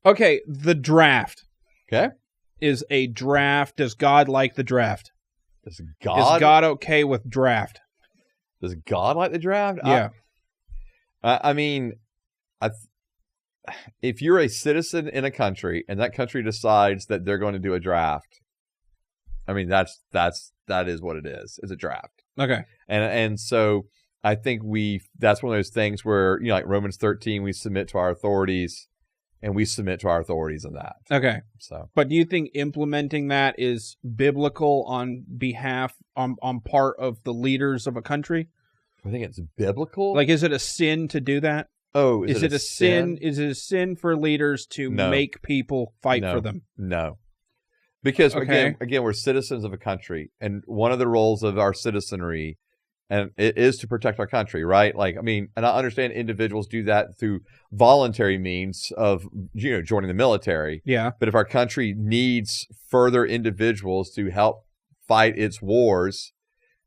Okay, the draft. Okay. Is a draft. Does God like the draft? Is Is God okay with draft? Does God like the draft? Yeah. I mean, if you're a citizen in a country and that country decides that they're going to do a draft, I mean, that is what it is. It's a draft. Okay. And so I think that's one of those things where, you know, like Romans 13, we submit to our authorities and we submit to our authorities in that. Okay. So, but do you think implementing that is biblical on part of the leaders of a country? I think it's biblical. Like, is it a sin to do that? Oh, is it a sin? Is it a sin for leaders to make people fight for them? No. Because again, we're citizens of a country, and one of the roles of our citizenry, and it is to protect our country, right? Like, I mean, and I understand individuals do that through voluntary means of, you know, joining the military. Yeah. But if our country needs further individuals to help fight its wars,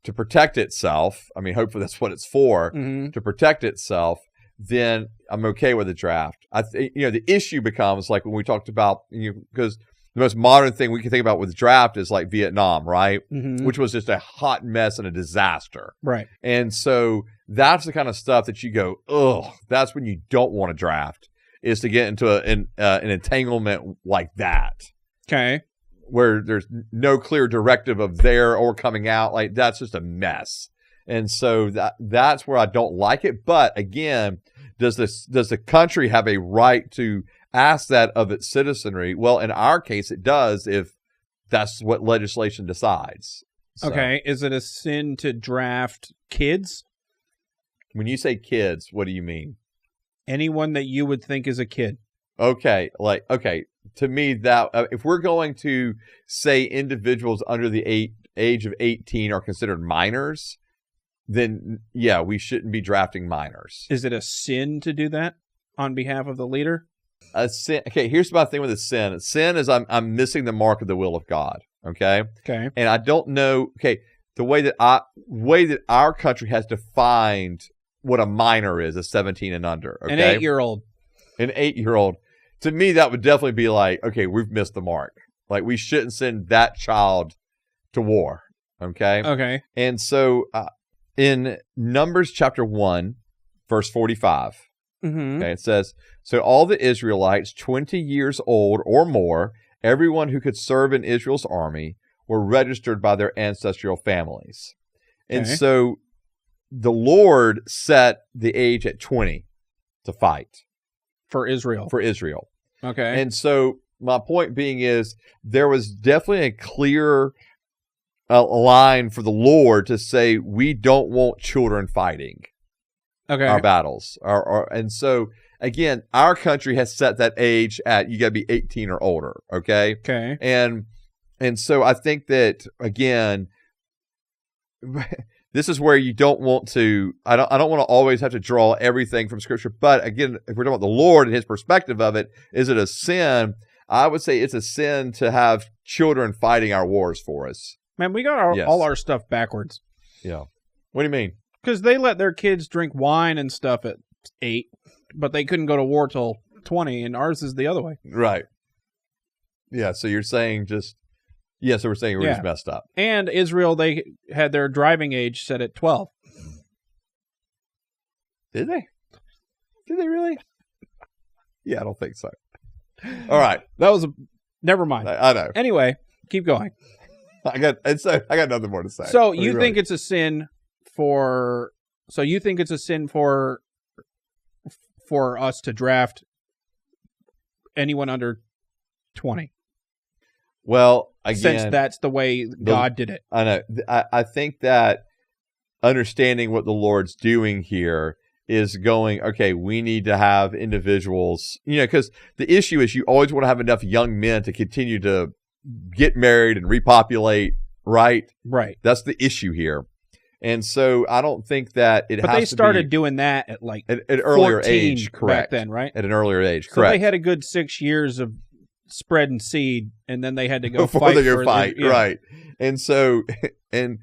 to protect itself, I mean, hopefully that's what it's for, to protect itself, then I'm okay with the draft. You know, the issue becomes like when we talked about, you know, because the most modern thing we can think about with the draft is like Vietnam, right? Which was just a hot mess and a disaster. Right. And so that's the kind of stuff that you go, ugh, that's when you don't want to draft, is to get into an entanglement like that. Okay. Where there's no clear directive of there or coming out. Like, that's just a mess. And so that's where I don't like it. But again, does the country have a right to ask that of its citizenry? Well, in our case, it does if that's what legislation decides. So, okay. Is it a sin to draft kids? When you say kids, what do you mean? Anyone that you would think is a kid. Okay. To me, that if we're going to say individuals under the age of 18 are considered minors, then yeah, we shouldn't be drafting minors. Is it a sin to do that on behalf of the leader? A sin. Okay, here's my thing with a sin. Sin is I'm missing the mark of the will of God. Okay. Okay. And I don't know. Okay, the way that our country has defined what a minor is 17 and under. Okay? An 8-year-old. An 8-year-old. To me, that would definitely be like, okay, we've missed the mark. Like, we shouldn't send that child to war. Okay. Okay. And so, in Numbers chapter 1, verse 45, okay, it says, so all the Israelites 20 years old or more, everyone who could serve in Israel's army, were registered by their ancestral families. And so the Lord set the age at 20 to fight. For Israel. Okay. And so my point being is there was definitely a clear line for the Lord to say, we don't want children fighting our battles. And so, again, our country has set that age at, you got to be 18 or older. Okay. Okay. And so I think that, again, this is where you don't want to, I don't want to always have to draw everything from Scripture. But again, if we're talking about the Lord and his perspective of it, is it a sin? I would say it's a sin to have children fighting our wars for us. Man, we got all our stuff backwards. Yeah. What do you mean? Because they let their kids drink wine and stuff at 8, but they couldn't go to war till 20, and ours is the other way. Right. Yeah, so you're saying just... Yeah, so we're saying we're just messed up. And Israel, they had their driving age set at 12. Did they? Did they really? Yeah, I don't think so. All right. That was never mind. I know. Anyway, keep going. I got nothing more to say. So you think it's a sin for us to draft anyone under 20? Well, again, since that's the way God did it. I know. I think that understanding what the Lord's doing here is going, okay, we need to have individuals, because the issue is you always want to have enough young men to continue to get married and repopulate, right? Right. That's the issue here. And so I don't think that it has to be... But they started doing that at like at an earlier age, correct. Back then, right? At an earlier age, correct. So they had a good 6 years of spreading seed, and then they had to go before they go fight, right? And so, and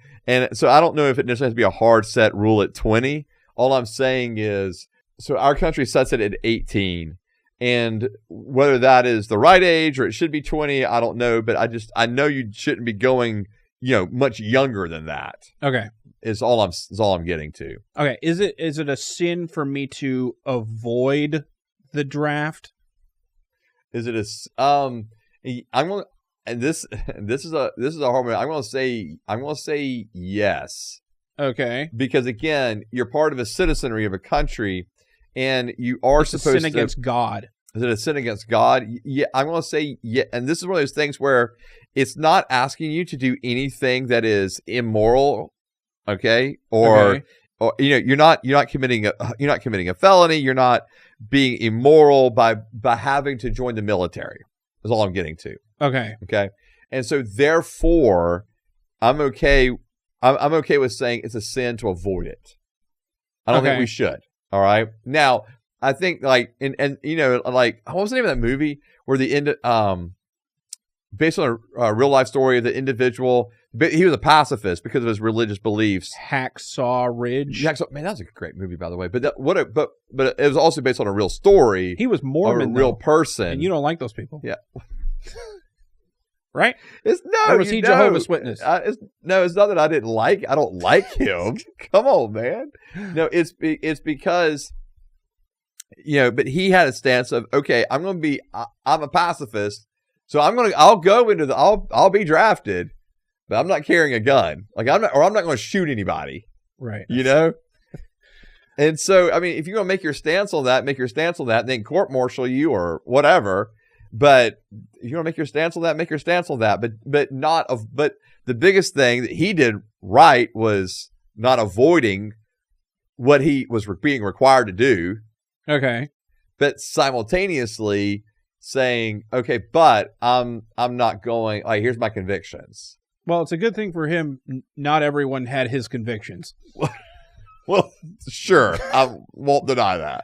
so I don't know if it necessarily has to be a hard set rule at 20. All I'm saying is, so our country sets it at 18, And whether that is the right age or it should be 20, I don't know. But I know you shouldn't be going, much younger than that. Okay. Is all I'm getting to. Okay. Is it a sin for me to avoid the draft? Is it I'm going and this is a hard one. I'm going to say yes. Okay. Because again, you're part of a citizenry of a country, and you are supposed to. It's a sin against God. Is it a sin against God? Yeah, I'm going to say yeah. And this is one of those things where it's not asking you to do anything that is immoral, okay? Or you're not committing a felony. You're not being immoral by having to join the military. Is all I'm getting to. Okay. Okay. And so therefore, I'm okay with saying it's a sin to avoid it. I don't think we should. All right. Now, I think like what was the name of that movie where based on a real life story of the individual, he was a pacifist because of his religious beliefs. Hacksaw Ridge. Man, that was a great movie, by the way. But it was also based on a real story. He was Mormon, a real person, and you don't like those people. Yeah. Right? Or was he Jehovah's Witness? It's not that I didn't like. I don't like him. Come on, man. No, it's because but he had a stance of, okay, I'm a pacifist, so I'll be drafted, but I'm not carrying a gun. Like I'm not going to shoot anybody. Right. And so, I mean, if you're going to make your stance on that, and then court-martial you or whatever. But if you want to make your stance on that, make your stance on that. But the biggest thing that he did right was not avoiding what he was being required to do. Okay. But simultaneously saying, okay, but I'm not going, like, here's my convictions. Well, it's a good thing for him. Not everyone had his convictions. Well, sure. I won't deny that.